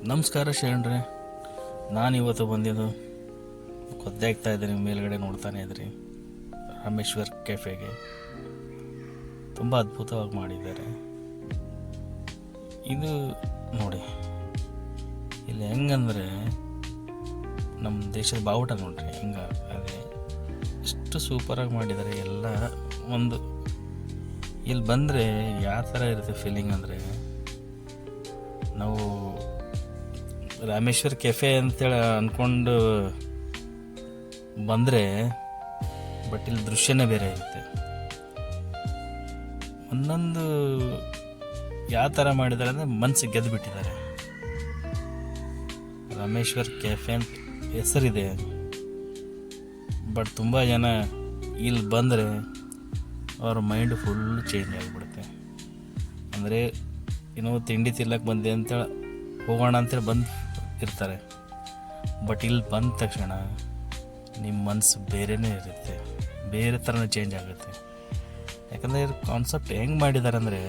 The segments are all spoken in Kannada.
ನಮಸ್ಕಾರ ಶರಣ್ರೆ. ನಾನಿವತ್ತು ಬಂದಿದ್ದು ಆಗ್ತಾ ಇದ್ದೀನಿ, ಮೇಲ್ಗಡೆ ನೋಡ್ತಾನೆ ಇದ್ರಿ ರಾಮೇಶ್ವರ್ ಕೆಫೆಗೆ. ತುಂಬ ಅದ್ಭುತವಾಗಿ ಮಾಡಿದ್ದಾರೆ. ಇದು ನೋಡಿ, ಇಲ್ಲಿ ಹೆಂಗಂದರೆ ನಮ್ಮ ದೇಶದ ಬಾವುಟ ನೋಡ್ರಿ ಹಿಂಗೆ ಅದೇ ಎಷ್ಟು ಸೂಪರಾಗಿ ಮಾಡಿದ್ದಾರೆ ಎಲ್ಲ. ಒಂದು ಇಲ್ಲಿ ಬಂದರೆ ಯಾವ ಥರ ಇರುತ್ತೆ ಫೀಲಿಂಗ್ ಅಂದರೆ, ನಾವು ರಾಮೇಶ್ವರ್ ಕೆಫೆ ಅಂತೇಳಿ ಅಂದ್ಕೊಂಡು ಬಂದರೆ ಬಟ್ ಇಲ್ಲಿ ದೃಶ್ಯನೇ ಬೇರೆ ಇರುತ್ತೆ. ಒಂದೊಂದು ಯಾವ ಥರ ಮಾಡಿದ್ದಾರೆ ಅಂದರೆ ಮನಸ್ಸಿಗೆ ಗೆದ್ದು ಬಿಟ್ಟಿದ್ದಾರೆ. ರಾಮೇಶ್ವರ್ ಕೆಫೆ ಅಂತ ಹೆಸರಿದೆ, ಬಟ್ ತುಂಬ ಜನ ಇಲ್ಲಿ ಬಂದರೆ ಅವ್ರ ಮೈಂಡ್ ಫುಲ್ ಚೇಂಜ್ ಆಗಿಬಿಡುತ್ತೆ. ಅಂದರೆ ಏನೋ ತಿಂಡಿ ತಿನ್ನಕ್ಕೆ ಬಂದೆ ಅಂತೇಳಿ ಹೋಗೋಣ ಅಂತೇಳಿ ಬಂದು ಇರ್ತಾರೆ, ಬಟ್ ಇಲ್ಲಿ ಬಂದ ತಕ್ಷಣ ನಿಮ್ಮ ಮನಸ್ಸು ಬೇರೆಯೇ ಇರುತ್ತೆ, ಬೇರೆ ಥರನೇ ಚೇಂಜ್ ಆಗುತ್ತೆ. ಯಾಕಂದರೆ ಕಾನ್ಸೆಪ್ಟ್ ಹೆಂಗೆ ಮಾಡಿದ್ದಾರೆ ಅಂದರೆ,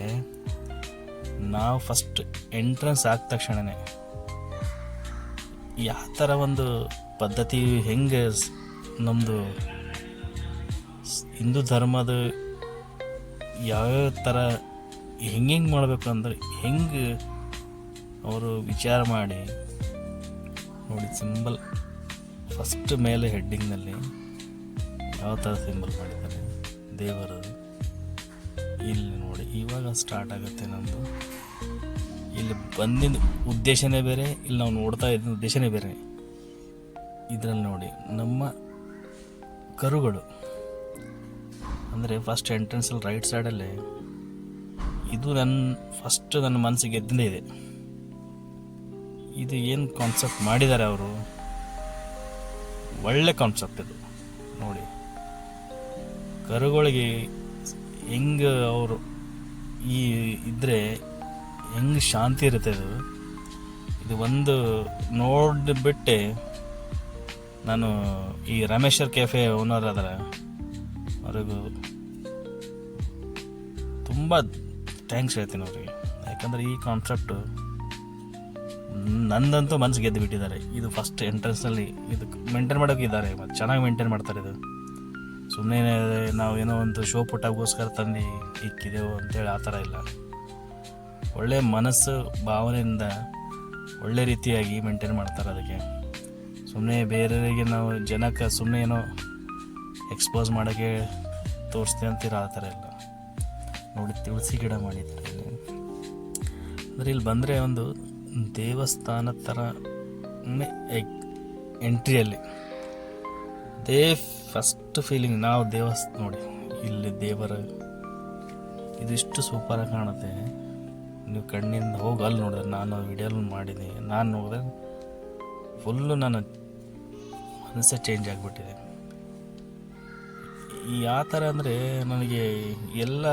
ನಾವು ಫಸ್ಟ್ ಎಂಟ್ರೆನ್ಸ್ ಆದ ತಕ್ಷಣವೇ ಯಾವ ಥರ ಒಂದು ಪದ್ಧತಿ, ಹೆಂಗೆ ನಮ್ಮದು ಹಿಂದೂ ಧರ್ಮದ ಯಾವ್ಯಾವ ಥರ ಹೆಂಗೆ ಮಾಡಬೇಕು ಅಂದರೆ ಹೆಂಗೆ ಅವರು ವಿಚಾರ ಮಾಡಿ ನೋಡಿ. ಸಿಂಬಲ್ ಫಸ್ಟ್ ಮೇಲೆ ಹೆಡ್ಡಿಂಗ್ನಲ್ಲಿ ಯಾವ ಥರ ಸಿಂಬಲ್ ಮಾಡಿದ್ದಾರೆ ದೇವರದು. ಇಲ್ಲಿ ನೋಡಿ ಇವಾಗ ಸ್ಟಾರ್ಟ್ ಆಗುತ್ತೆ ನಮ್ಮದು. ಇಲ್ಲಿ ಬಂದಿದ್ದ ಉದ್ದೇಶನೇ ಬೇರೆ, ಇಲ್ಲಿ ನಾವು ನೋಡ್ತಾ ಇದ್ದ ಉದ್ದೇಶನೇ ಬೇರೆ. ಇದರಲ್ಲಿ ನೋಡಿ ನಮ್ಮ ಕರುಗಳು ಅಂದರೆ ಫಸ್ಟ್ ಎಂಟ್ರೆನ್ಸಲ್ಲಿ ರೈಟ್ ಸೈಡಲ್ಲೇ ಇದು ನನ್ನ ಮನಸ್ಸಿಗೆ ಎದ್ದೇ ಇದೆ. ಇದು ಏನು ಕಾನ್ಸೆಪ್ಟ್ ಮಾಡಿದ್ದಾರೆ ಅವರು, ಒಳ್ಳೆ ಕಾನ್ಸೆಪ್ಟ್ ಇದು ನೋಡಿ. ಕರುಗಳಿಗೆ ಹೆಂಗೆ ಅವರು ಈ ಇದ್ದರೆ ಹೆಂಗೆ ಶಾಂತಿ ಇರುತ್ತೆ. ಇದು ಒಂದು ನೋಡಿಬಿಟ್ಟೆ ನಾನು ಈ ರಾಮೇಶ್ವರ್ ಕೆಫೆ ಓನರ್ ಅದರ ಅವ್ರಿಗೂ ತುಂಬ ಥ್ಯಾಂಕ್ಸ್ ಹೇಳ್ತೀನಿ ಅವ್ರಿಗೆ. ಯಾಕಂದರೆ ಈ ಕಾನ್ಸೆಪ್ಟು ನಂದಂತೂ ಮನಸ್ಸು ಗೆದ್ದು ಬಿಟ್ಟಿದ್ದಾರೆ. ಇದು ಫಸ್ಟ್ ಎಂಟ್ರೆನ್ಸ್ನಲ್ಲಿ ಇದು ಮೇಂಟೈನ್ ಮಾಡೋಕ್ಕಿದ್ದಾರೆ, ಮತ್ತು ಚೆನ್ನಾಗಿ ಮೇಂಟೈನ್ ಮಾಡ್ತಾರೆ. ಇದು ಸುಮ್ಮನೆ ನಾವು ಏನೋ ಒಂದು ಶೋ ಪುಟ್ಟಗೋಸ್ಕರ ತಂದು ಇಕ್ಕಿದೆವು ಅಂತೇಳಿ ಆ ಥರ ಇಲ್ಲ. ಒಳ್ಳೆಯ ಮನಸ್ಸು ಭಾವನೆಯಿಂದ ಒಳ್ಳೆ ರೀತಿಯಾಗಿ ಮೇಂಟೈನ್ ಮಾಡ್ತಾರೆ. ಅದಕ್ಕೆ ಸುಮ್ಮನೆ ಬೇರೆಯವರಿಗೆ ನಾವು ಜನಕ್ಕೆ ಸುಮ್ಮನೆ ಏನೋ ಎಕ್ಸ್ಪೋಸ್ ಮಾಡೋಕ್ಕೆ ತೋರಿಸ್ತೀವಿ ಅಂತೀರ ಆ ಥರ ಇಲ್ಲ ನೋಡಿ. ತುಳಸಿ ಗಿಡ ಮಾಡಿದ್ದಾರೆ ಇಲ್ಲಿ. ಅಂದರೆ ಇಲ್ಲಿ ಬಂದರೆ ಒಂದು ದೇವಸ್ಥಾನ ಥರ ಎಂಟ್ರಿಯಲ್ಲಿ ಫಸ್ಟ್ ಫೀಲಿಂಗ್ ನಾವು ನೋಡಿ ಇಲ್ಲಿ ದೇವರ ಇದಿಷ್ಟು ಸೂಪರಾಗಿ ಕಾಣುತ್ತೆ. ನೀವು ಕಣ್ಣಿಂದ ಹೋಗಿ ಅಲ್ಲಿ ನೋಡಿದ್ರೆ, ನಾನು ವಿಡಿಯೋಲ್ಲಿ ಮಾಡಿದ್ದೀನಿ, ನಾನು ನೋಡಿದ್ರೆ ಫುಲ್ಲು ನನ್ನ ಮನಸ್ಸೇ ಚೇಂಜ್ ಆಗಿಬಿಟ್ಟಿದೆ. ಯಾವ ಥರ ಅಂದರೆ ನನಗೆ ಎಲ್ಲ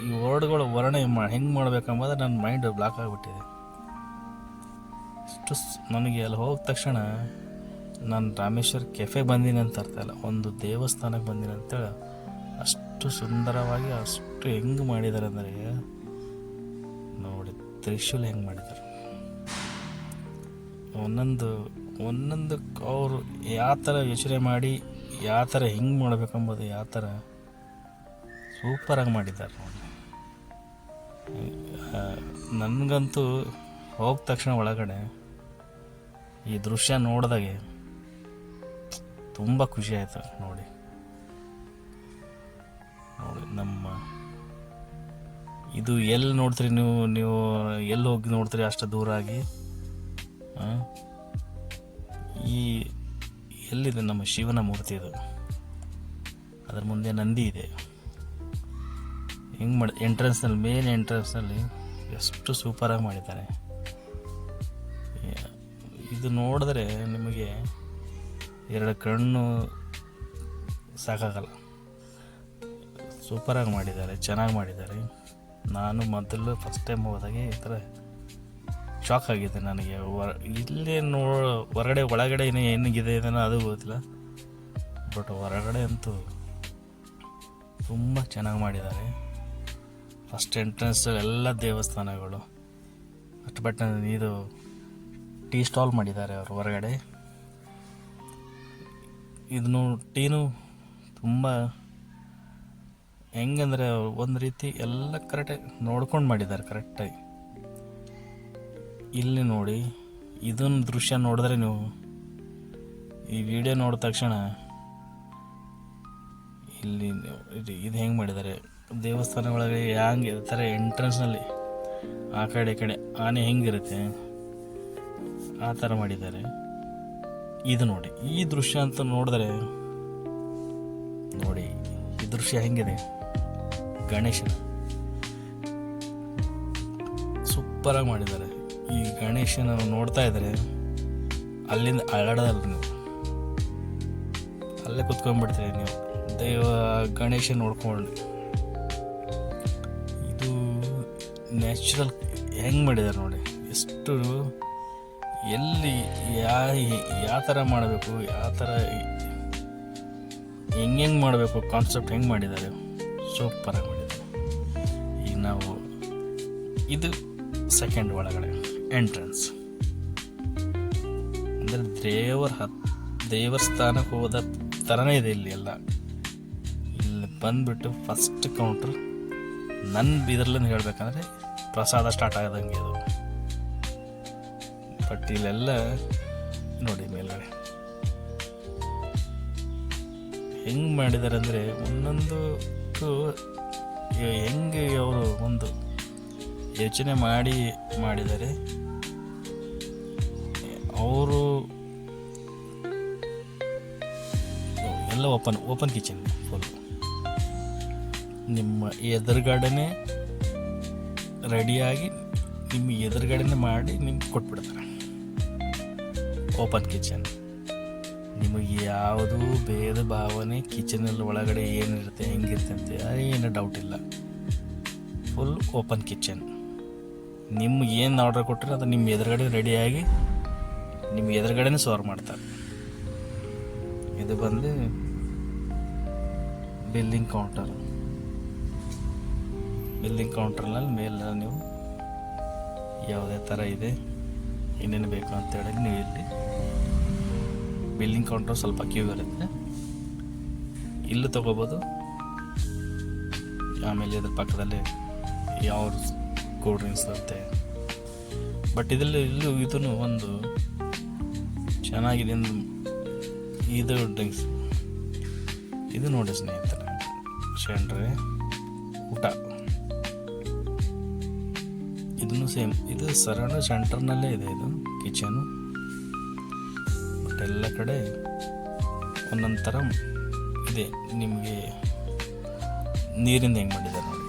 ಈ ವರ್ಡ್ಗಳು ವರ್ಣನೆ ಹೆಂಗೆ ಮಾಡ್ಬೇಕಂಬುದು ನನ್ನ ಮೈಂಡ್ ಬ್ಲಾಕ್ ಆಗಿಬಿಟ್ಟಿದೆ. ಅಷ್ಟು ನನಗೆ ಅಲ್ಲಿ ಹೋಗಿದ ತಕ್ಷಣ ನಾನು ರಾಮೇಶ್ವರ್ ಕೆಫೆ ಬಂದೀನಿ ಅಂತ ಅರ್ಥ ಇಲ್ಲ, ಒಂದು ದೇವಸ್ಥಾನಕ್ಕೆ ಬಂದೀನಿ ಅಂತೇಳಿ ಅಷ್ಟು ಸುಂದರವಾಗಿ ಅಷ್ಟು ಹೆಂಗೆ ಮಾಡಿದ್ದಾರೆ ಅಂದರೆ ನೋಡಿ. ತ್ರಿಶೂಲ ಹೆಂಗೆ ಮಾಡಿದ್ದಾರೆ, ಒಂದೊಂದು ಅವರು ಯಾವ ಥರ ಯೋಚನೆ ಮಾಡಿ ಯಾವ ಥರ ಹೆಂಗೆ ಮಾಡ್ಬೇಕಂಬೋದು ಯಾವ ಥರ ಸೂಪರಾಗಿ ಮಾಡಿದ್ದಾರೆ ನೋಡಿ. ನನಗಂತೂ ಹೋದ ತಕ್ಷಣ ಒಳಗಡೆ ಈ ದೃಶ್ಯ ನೋಡಿದಾಗೆ ತುಂಬ ಖುಷಿ ಆಯಿತು ನೋಡಿ. ನಮ್ಮ ಇದು ಎಲ್ಲಿ ನೋಡ್ತೀರಿ ನೀವು ಎಲ್ಲಿ ಹೋಗಿ ನೋಡ್ತೀರಿ ಅಷ್ಟು ದೂರ ಆಗಿ. ಈ ಎಲ್ಲಿದೆ ನಮ್ಮ ಶಿವನ ಮೂರ್ತಿ, ಇದು ಅದರ ಮುಂದೆ ನಂದಿ ಇದೆ. ಹೆಂಗೆ ಎಂಟ್ರೆನ್ಸ್ನಲ್ಲಿ ಮೇನ್ ಎಂಟ್ರೆನ್ಸ್ನಲ್ಲಿ ಎಷ್ಟು ಸೂಪರಾಗಿ ಮಾಡಿದ್ದಾರೆ. ಇದು ನೋಡಿದ್ರೆ ನಿಮಗೆ ಎರಡು ಕಣ್ಣು ಸಾಕಾಗಲ್ಲ. ಸೂಪರಾಗಿ ಮಾಡಿದ್ದಾರೆ, ಚೆನ್ನಾಗಿ ಮಾಡಿದ್ದಾರೆ. ನಾನು ಮೊದಲು ಫಸ್ಟ್ ಟೈಮ್ ಹೋದಾಗೆ ಈ ಥರ ಶಾಕ್ ಆಗಿದೆ ನನಗೆ. ಇಲ್ಲೇ ಹೊರಗಡೆ ಒಳಗಡೆ ಏನಿದೆ ಏನೋ ಅದು ಗೊತ್ತಿಲ್ಲ, ಬಟ್ ಹೊರಗಡೆ ಅಂತೂ ತುಂಬ ಚೆನ್ನಾಗಿ ಮಾಡಿದ್ದಾರೆ. ಫಸ್ಟ್ ಎಂಟ್ರೆನ್ಸ್ ಎಲ್ಲ ದೇವಸ್ಥಾನಗಳು ಅಷ್ಟು. ಬಟ್ ಇದು ಟೀ ಸ್ಟಾಲ್ ಮಾಡಿದ್ದಾರೆ ಅವರು ಹೊರಗಡೆ. ಇದನ್ನು ಟೀನು ತುಂಬ ಹೆಂಗಂದರೆ ಒಂದು ರೀತಿ ಎಲ್ಲ ಕರೆಕ್ಟಾಗಿ ನೋಡ್ಕೊಂಡು ಮಾಡಿದ್ದಾರೆ ಕರೆಕ್ಟಾಗಿ. ಇಲ್ಲಿ ನೋಡಿ, ಇದನ್ನು ದೃಶ್ಯ ನೋಡಿದ್ರೆ ನೀವು ಈ ವಿಡಿಯೋ ನೋಡಿದ ತಕ್ಷಣ ಇಲ್ಲಿ ಇದು ಹೆಂಗೆ ಮಾಡಿದ್ದಾರೆ, ದೇವಸ್ಥಾನ ಒಳಗೆ ಹೆಂಗೆ ಥರ ಎಂಟ್ರೆನ್ಸ್ನಲ್ಲಿ ಆ ಕಡೆ ಈ ಕಡೆ ಆನೆ ಹೆಂಗಿರುತ್ತೆ ಆ ಥರ ಮಾಡಿದ್ದಾರೆ. ಇದು ನೋಡಿ, ಈ ದೃಶ್ಯ ಅಂತ ನೋಡಿದ್ರೆ ನೋಡಿ, ಈ ದೃಶ್ಯ ಹೆಂಗಿದೆ, ಗಣೇಶನ ಸೂಪರಾಗಿ ಮಾಡಿದ್ದಾರೆ. ಈ ಗಣೇಶನ ನೋಡ್ತಾ ಇದ್ದಾರೆ, ಅಲ್ಲಿಂದ ಅಳಡಲ್ಲ ನೀವು, ಅಲ್ಲೇ ಕುತ್ಕೊಂಡ್ಬಿಡ್ತೀರಿ ನೀವು ಗಣೇಶ ನೋಡ್ಕೊಂಡು. ಇದು ನ್ಯಾಚುರಲ್ ಹೆಂಗೆ ಮಾಡಿದ್ದಾರೆ ನೋಡಿ, ಎಷ್ಟು ಎಲ್ಲಿ ಯಾವ ಥರ ಮಾಡಬೇಕು, ಯಾವ ಥರ ಹೆಂಗೆ ಮಾಡಬೇಕು, ಕಾನ್ಸೆಪ್ಟ್ ಹೆಂಗೆ ಮಾಡಿದ್ದಾರೆ, ಸೂಪರಾಗಿ ಮಾಡಿದ್ದಾರೆ. ಈಗ ನಾವು ಇದು ಸೆಕೆಂಡ್ ಒಳಗಡೆ ಎಂಟ್ರೆನ್ಸ್ ಅಂದರೆ ದೇವಸ್ಥಾನಕ್ಕೆ ಹೋದ ಥರನೇ ಇದೆ ಇಲ್ಲಿ ಎಲ್ಲ. ಇಲ್ಲಿ ಬಂದುಬಿಟ್ಟು ಫಸ್ಟ್ ಕೌಂಟ್ರ್ ನನ್ನ ಇದರಲ್ಲಿಂದ ಹೇಳಬೇಕಂದ್ರೆ ಪ್ರಸಾದ ಸ್ಟಾರ್ಟ್ ಆಗೋದಂಗೆ ಅದು. ಬಟ್ ಇಲ್ಲೆಲ್ಲ ನೋಡಿ ಹೆಂಗೆ ಮಾಡಿದ್ದಾರೆ ಅಂದರೆ ಒಂದೊಂದಕ್ಕೂ ಹೆಂಗೆ ಅವರು ಒಂದು ಯೋಚನೆ ಮಾಡಿದ್ದಾರೆ. ಅವರು ಎಲ್ಲ ಓಪನ್ ಕಿಚನ್, ಫುಲ್ ನಿಮ್ಮ ಎದುರುಗಡೆನೇ ರೆಡಿಯಾಗಿ ನಿಮ್ಮ ಎದುರುಗಡೆನೇ ಮಾಡಿ ನಿಮ್ಗೆ ಕೊಟ್ಬಿಡ್ತಾರೆ. ಓಪನ್ ಕಿಚನ್, ನಿಮಗೆ ಯಾವುದೂ ಭೇದ ಭಾವನೆ ಕಿಚನಲ್ಲಿ ಒಳಗಡೆ ಏನಿರುತ್ತೆ ಹೆಂಗಿರುತ್ತೆ ಅಂತ ಏನು ಡೌಟ್ ಇಲ್ಲ. ಫುಲ್ ಓಪನ್ ಕಿಚನ್, ನಿಮ್ಗೆ ಏನು ಆರ್ಡರ್ ಕೊಟ್ಟರೆ ಅದು ನಿಮ್ಮ ಎದುರುಗಡೆ ರೆಡಿಯಾಗಿ ನಿಮ್ಮ ಎದುರುಗಡೆನೇ ಸರ್ವ್ ಮಾಡ್ತಾರೆ. ಇದು ಬಂದು ಬಿಲ್ಲಿಂಗ್ ಕೌಂಟರ್ನಲ್ಲಿ ಮೇಲೆ ನೀವು ಯಾವುದೇ ಥರ ಇದೆ, ಏನೇನು ಬೇಕು ಅಂತೇಳಿ ನೀವು ಇಲ್ಲಿ ಬಿಲ್ಲಿಂಗ್ ಕೌಂಟರ್ ಸ್ವಲ್ಪ ಕ್ಯೂ ಇರುತ್ತೆ, ಇಲ್ಲೂ ತೊಗೋಬೋದು. ಆಮೇಲೆ ಇದ್ರ ಪಕ್ಕದಲ್ಲಿ ಯಾವ ಕೂಲ್ ಡ್ರಿಂಕ್ಸ್ ಇರುತ್ತೆ. ಬಟ್ ಇಲ್ಲೂ ಇದನ್ನು ಒಂದು ಚೆನ್ನಾಗಿದೆ, ಇದು ಡ್ರಿಂಕ್ಸ್ ಇದು ನೋಡಿ ಸ್ನೇಹಿತರೆ, ಶೆಂಡ್ರೆ ಊಟ ಇದನ್ನು ಸೇಮ್, ಇದು ಸರೌಂಡ್ ಸೆಂಟರ್ನಲ್ಲೇ ಇದೆ ಇದು ಕಿಚನು. ಬಟ್ ಎಲ್ಲ ಕಡೆ ಒಂದೊಂದು ಥರ ಇದೆ. ನಿಮಗೆ ನೀರಿಂದ ಹೆಂಗೆ ಮಾಡಿದ್ದಾರೆ ನೋಡಿ,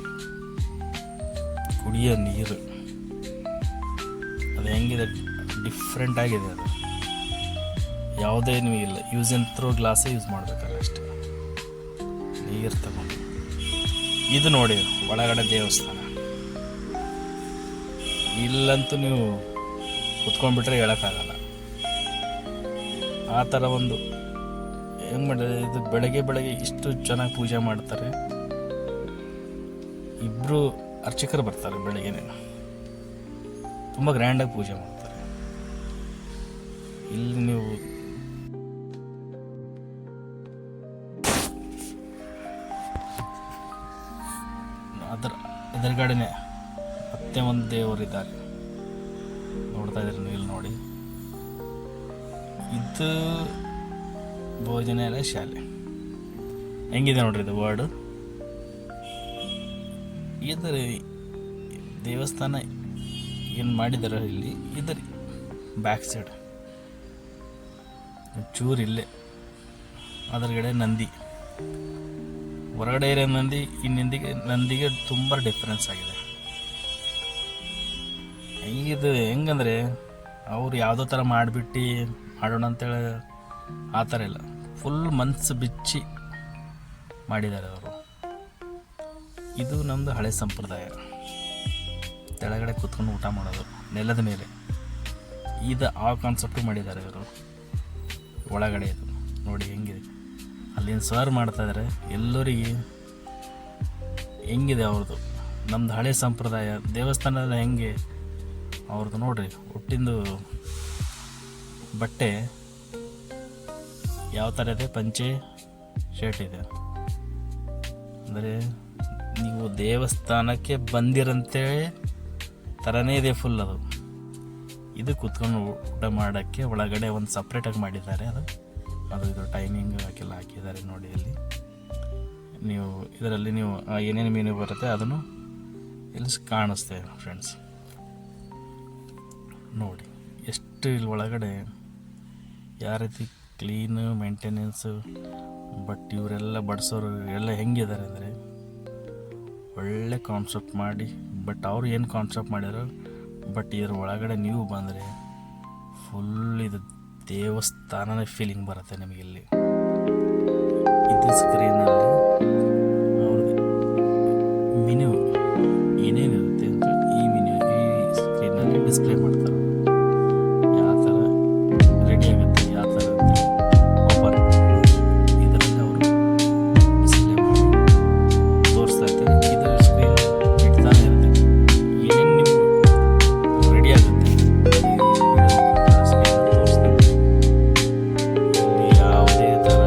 ಕುಡಿಯೋ ನೀರು ಅದು ಹೆಂಗಿದೆ, ಡಿಫ್ರೆಂಟ್ ಆಗಿದೆ. ಅದು ಯಾವುದೇ ಇಲ್ಲ, ಯೂಸ್ ಆ್ಯಂಡ್ ಥ್ರೋ ಗ್ಲಾಸೇ ಯೂಸ್ ಮಾಡಬೇಕಲ್ಲ ಅಷ್ಟೇ, ನೀರು ತಗೊಂಡು. ಇದು ನೋಡಿ ಒಳಗಡೆ ದೇವಸ್ಥಾನ, ಇಲ್ಲಂತೂ ನೀವು ಕುತ್ಕೊಂಡ್ಬಿಟ್ರೆ ಹೇಳೋಕ್ಕಾಗಲ್ಲ ಆ ಥರ ಒಂದು ಹೆಂಗೆ ಮಾಡಿದ್ರೆ. ಇದು ಬೆಳಗ್ಗೆ ಇಷ್ಟು ಚೆನ್ನಾಗಿ ಪೂಜೆ ಮಾಡ್ತಾರೆ. ಇಬ್ಬರು ಅರ್ಚಕರು ಬರ್ತಾರೆ ಬೆಳಗ್ಗೆನೇ, ತುಂಬ ಗ್ರ್ಯಾಂಡಾಗಿ ಪೂಜೆ ಮಾಡ್ತಾರೆ. ಇಲ್ಲಿ ನೀವು ಎದುರುಗಡೆನೆ ಮತ್ತೆ ಒಂದು ದೇವರಿದ್ದಾರೆ, ನೋಡ್ತಾ ಇದ್ದೀರಿ ನೀವು ಇಲ್ಲಿ ನೋಡಿ. ಇದು ಭೋಜನಾಲಯ ಶಾಲೆ ಹೆಂಗಿದೆ ನೋಡ್ರಿ, ಇದು ವರ್ಡ್. ಇದರ ದೇವಸ್ಥಾನ ಏನು ಮಾಡಿದಾರೆ ಇಲ್ಲಿ, ಇದರ ಬ್ಯಾಕ್ ಸೈಡ್ ಚೂರು ಇಲ್ಲೇ ಅದರಗಡೆ ನಂದಿ, ಹೊರಗಡೆ ಇರೋ ನಂದಿ ನಂದಿಗೆ ತುಂಬ ಡಿಫ್ರೆನ್ಸ್ ಆಗಿದೆ. ಇದು ಹೆಂಗಂದರೆ ಅವ್ರು ಯಾವುದೋ ಥರ ಮಾಡಿಬಿಟ್ಟು ಮಾಡೋಣ ಅಂತೇಳಿ ಆ ಥರ ಇಲ್ಲ, ಫುಲ್ ಮನಸ್ಸು ಬಿಚ್ಚಿ ಮಾಡಿದ್ದಾರೆ ಅವರು. ಇದು ನಮ್ಮದು ಹಳೆ ಸಂಪ್ರದಾಯ, ಕೆಳಗಡೆ ಕೂತ್ಕೊಂಡು ಊಟ ಮಾಡೋದು ನೆಲದ ಮೇಲೆ. ಇದು ಆ ಕಾನ್ಸೆಪ್ಟು ಮಾಡಿದ್ದಾರೆ ಇವರು. ಒಳಗಡೆ ಇದು ನೋಡಿ ಹೆಂಗಿದೆ, ಅಲ್ಲಿಂದ ಸರ್ವ್ ಮಾಡ್ತಾಯಿದ್ದಾರೆ ಎಲ್ಲರಿಗೆ. ಹೆಂಗಿದೆ ಅವ್ರದ್ದು, ನಮ್ಮದು ಹಳೆ ಸಂಪ್ರದಾಯ ದೇವಸ್ಥಾನದಲ್ಲಿ ಹೆಂಗೆ ಅವ್ರದ್ದು ನೋಡ್ರಿ, ಹುಟ್ಟಿಂದು ಬಟ್ಟೆ ಯಾವ ಥರ ಇದೆ, ಪಂಚೆ ಶರ್ಟ್ ಇದೆ. ಅಂದರೆ ನೀವು ದೇವಸ್ಥಾನಕ್ಕೆ ಬಂದಿರಂತೇಳಿ ಥರನೇ ಇದೆ ಫುಲ್ ಅದು. ಇದು ಕೂತ್ಕೊಂಡು ಊಟ ಮಾಡೋಕ್ಕೆ ಒಳಗಡೆ ಒಂದು ಸಪ್ರೇಟಾಗಿ ಮಾಡಿದ್ದಾರೆ. ಅದು ಇದು ಟೈಮಿಂಗ್ ಹಾಕೆಲ್ಲ ಹಾಕಿದ್ದಾರೆ ನೋಡಿ. ಇಲ್ಲಿ ನೀವು ಇದರಲ್ಲಿ ನೀವು ಏನೇನು ಮೀನು ಬರುತ್ತೆ ಅದನ್ನು ಇಲ್ಲಿ ಕಾಣಿಸ್ತೇವೆ ಫ್ರೆಂಡ್ಸ್. ನೋಡಿ ಎಷ್ಟು ಇಲ್ಲಿ ಒಳಗಡೆ ಯಾವ ರೀತಿ ಕ್ಲೀನು ಮೇಂಟೆನೆನ್ಸು. ಬಟ್ ಇವರೆಲ್ಲ ಬಡಿಸೋರು ಎಲ್ಲ ಹೆಂಗಿದ್ದಾರೆ ಅಂದರೆ ಒಳ್ಳೆ ಕಾನ್ಸೆಪ್ಟ್ ಮಾಡಿ, ಬಟ್ ಅವ್ರು ಏನು ಕಾನ್ಸೆಪ್ಟ್ ಮಾಡ್ಯಾರೋ, ಬಟ್ ಇದ್ರ ಒಳಗಡೆ ನೀವು ಬಂದರೆ ಫುಲ್ ಇದು ದೇವಸ್ಥಾನನೇ ಫೀಲಿಂಗ್ ಬರುತ್ತೆ ನಿಮಗೆ. ಇಲ್ಲಿ ಇದು ಸ್ಕ್ರೀನಲ್ಲಿ ಅವ್ರಿಗೆ ಮೆನು ಏನೇನಿರುತ್ತೆ ಅಂತ ಈ ಸ್ಕ್ರೀನಲ್ಲಿ ಡಿಸ್ಪ್ಲೇ ಮಾಡ್ತಾರೆ. ಯಾವ ಥರ ರೆಡಿ ಆಗುತ್ತೆ, ಯಾವ ಥರ ಅಂತ ಓಪನ್ ಇದರಲ್ಲಿ ಅವರು ಡಿಸ್ಪ್ಲೇ ಮಾಡಿ ತೋರಿಸ್ತಾ ಇರ್ತಾರೆ. ಇದು ಸ್ಕ್ರೀನ್ ಇಡ್ತಾನೆ ಇರುತ್ತೆ, ಏನೇನು ನೀವು ರೆಡಿ ಆಗುತ್ತೆ ಸ್ಕ್ರೀನ್ ತೋರಿಸ್ತಾರೆ. ಇಲ್ಲಿ ಯಾವುದೇ ಥರ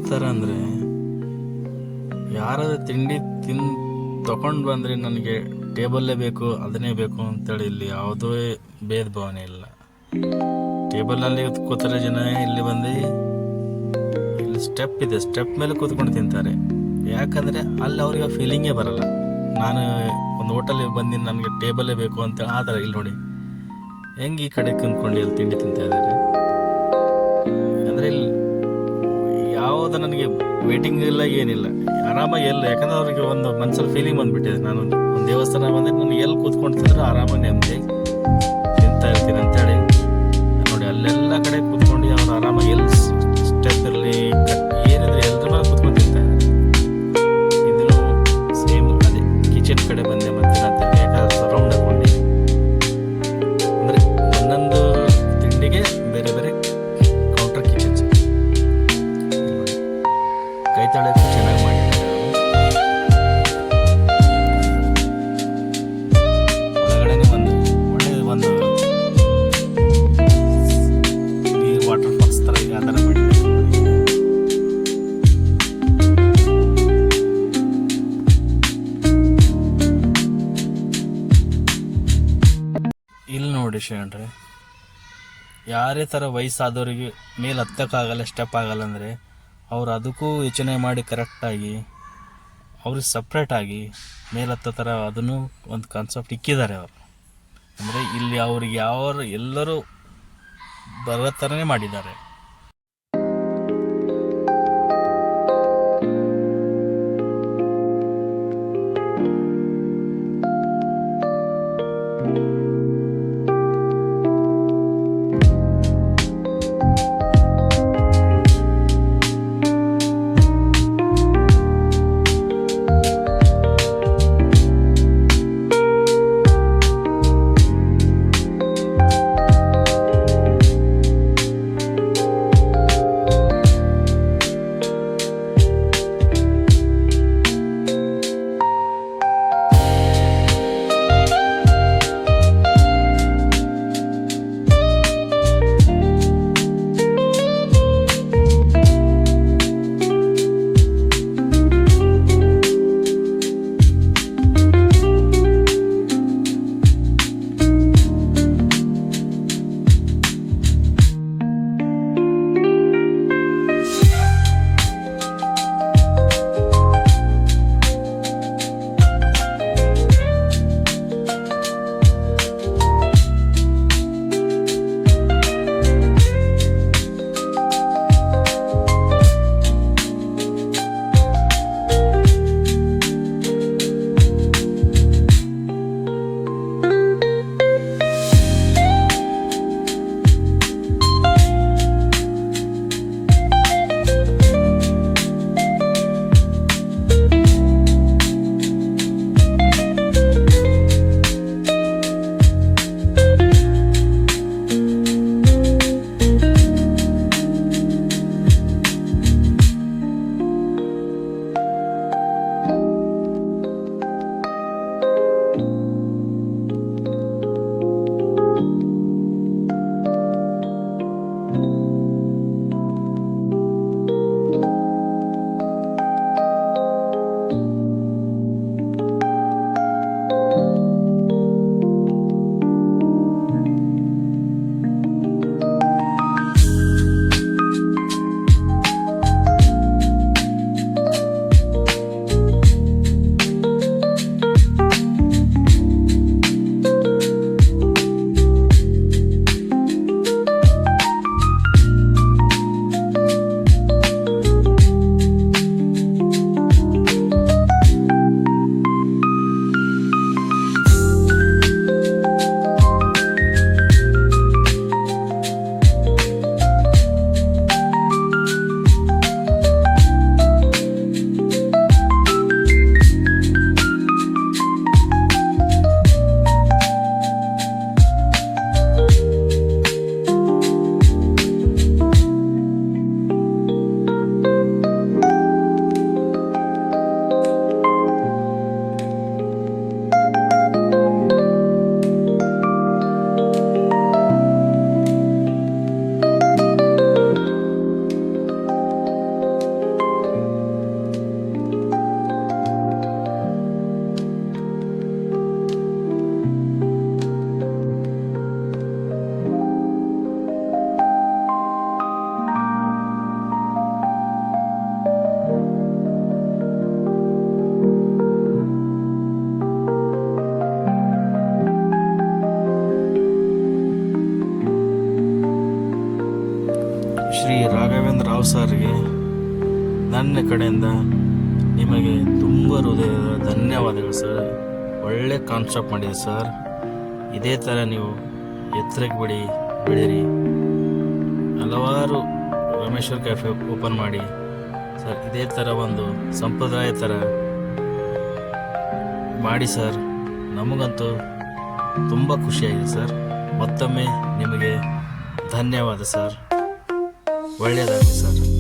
ಥರ ಅಂದರೆ ಯಾರಾದ್ರೂ ತಿಂಡಿ ತಗೊಂಡು ಬಂದರೆ ನನಗೆ ಟೇಬಲ್ಲೇ ಬೇಕು ಅದನ್ನೇ ಬೇಕು ಅಂತೇಳಿ ಇಲ್ಲಿ ಯಾವುದೇ ಭೇದ ಭಾವನೆ ಇಲ್ಲ. ಟೇಬಲ್ನಲ್ಲಿ ಕೂತಾರೆ ಜನ, ಇಲ್ಲಿ ಬಂದು ಇಲ್ಲಿ ಸ್ಟೆಪ್ ಇದೆ, ಸ್ಟೆಪ್ ಮೇಲೆ ಕೂತ್ಕೊಂಡು ತಿಂತಾರೆ. ಯಾಕಂದರೆ ಅಲ್ಲಿ ಅವ್ರಿಗೆ ಫೀಲಿಂಗೇ ಬರಲ್ಲ. ನಾನು ಒಂದು ಹೋಟೆಲಿಗೆ ಬಂದು ನನಗೆ ಟೇಬಲ್ಲೇ ಬೇಕು ಅಂತೇಳಿ ಆ ಥರ. ಇಲ್ಲಿ ನೋಡಿ ಹೆಂಗೆ ಈ ಕಡೆ ಕುಂತ್ಕೊಂಡು ಇಲ್ಲಿ ತಿಂಡಿ ತಿಂತಾ ಇದ್ದಾರೆ. ಅಂದರೆ ಇಲ್ಲಿ ಯಾವುದು ನನಗೆ ವೇಟಿಂಗ್ ಇಲ್ಲ, ಏನಿಲ್ಲ, ಆರಾಮಾಗಿ ಎಲ್ಲ. ಯಾಕಂದ್ರೆ ಅವ್ರಿಗೆ ಒಂದು ಮನಸ್ಸಲ್ಲಿ ಫೀಲಿಂಗ್ ಬಂದುಬಿಟ್ಟಿದೆ, ನಾನು ಒಂದು ದೇವಸ್ಥಾನ ಬಂದರೆ ನನಗೆ ಎಲ್ಲಿ ಕೂತ್ಕೊಂಡು ತಿಂದ್ರೆ ಆರಾಮಾಗಿ ನೆಮ್ಮದಿ ತಿಂತಾ ಇರ್ತೀನಿ ಅಂತೇಳಿ. ನೋಡಿ ಅಲ್ಲೆಲ್ಲ ಕಡೆ ಕೂತ್ಕೊಂಡು ಅವ್ರು ಆರಾಮಾಗಿ ಎಲ್ಲಿ ಸ್ಟೆಪ್ ಇರಲಿ ಏನಿದ್ರೆ ಎಲ್ಲರ ಮೇಲೆ ಕೂತ್ಕೊಂಡು ತಿಂತಾ ಇದ್ದಾರೆ. ಇದನ್ನು ಸೇಮ್ ಅದೇ ಕಿಚನ್ ಕಡೆ ಬಂದೆ ಮತ್ತೆ ನಾನು ಬೇಕಾದ ರೌಂಡ್ ಹಾಕೊಂಡು, ಅಂದರೆ ಒಂದೊಂದು ತಿಂಡಿಗೆ ಬೇರೆ ಬೇರೆ ಕೌಂಟರ್ ಕಿಚನ್ಸ್. ಕೈ ತೊಳೆಯೋಕ್ಕೂ ಚೆನ್ನಾಗಿ ಮಾಡಿದ್ದಾರೆ. ಒಳಗಡೆನೆ ಒಂದು ಒಳ್ಳೆ ಒಂದು ನೀರು ವಾಟರ್ ಫಾಲ್ಸ್ ಥರ ಆ ಥರ ಮಾಡಿದ್ದಾರೆ. ಇಲ್ಲಿ ನೋಡಿ ಶ್ರೀಣ್ರೆ, ಯಾರೇ ಥರ ವಯಸ್ಸಾದವರಿಗೆ ಮೇಲೆ ಹತ್ತಕ್ಕಾಗಲ್ಲ, ಸ್ಟೆಪ್ ಆಗಲ್ಲ ಅಂದರೆ ಅವ್ರು ಅದಕ್ಕೂ ಯೋಚನೆ ಮಾಡಿ ಕರೆಕ್ಟಾಗಿ ಅವ್ರಿಗೆ ಸಪ್ರೇಟಾಗಿ ಮೇಲೆ ಹತ್ತೋ ಥರ ಅದನ್ನು ಒಂದು ಕಾನ್ಸೆಪ್ಟ್ ಇಕ್ಕಿದ್ದಾರೆ ಅವರು. ಅಂದರೆ ಇಲ್ಲಿ ಅವ್ರಿಗೆ ಎಲ್ಲರೂ ಬರೋ ಥರನೇ ಮಾಡಿದ್ದಾರೆ. ರಾವ್ ಸರ್ಗೆ ನನ್ನ ಕಡೆಯಿಂದ ನಿಮಗೆ ತುಂಬ ಹೃದಯದ ಧನ್ಯವಾದಗಳು ಸರ್. ಒಳ್ಳೆ ಕಾನ್ಸೆಪ್ಟ್ ಮಾಡಿದೆ ಸರ್. ಇದೇ ಥರ ನೀವು ಎತ್ತರಕ್ಕೆ ಬೆಳೀರಿ. ಹಲವಾರು ರಾಮೇಶ್ವರ್ ಕ್ಯಾಫೆ ಓಪನ್ ಮಾಡಿ ಸರ್. ಇದೇ ಥರ ಒಂದು ಸಂಪ್ರದಾಯ ಥರ ಮಾಡಿ ಸರ್. ನಮಗಂತೂ ತುಂಬ ಖುಷಿಯಾಗಿದೆ ಸರ್. ಮತ್ತೊಮ್ಮೆ ನಿಮಗೆ ಧನ್ಯವಾದ ಸರ್. ಒಳ್ಳೆಯದಾಗಲಿ ಸರ್.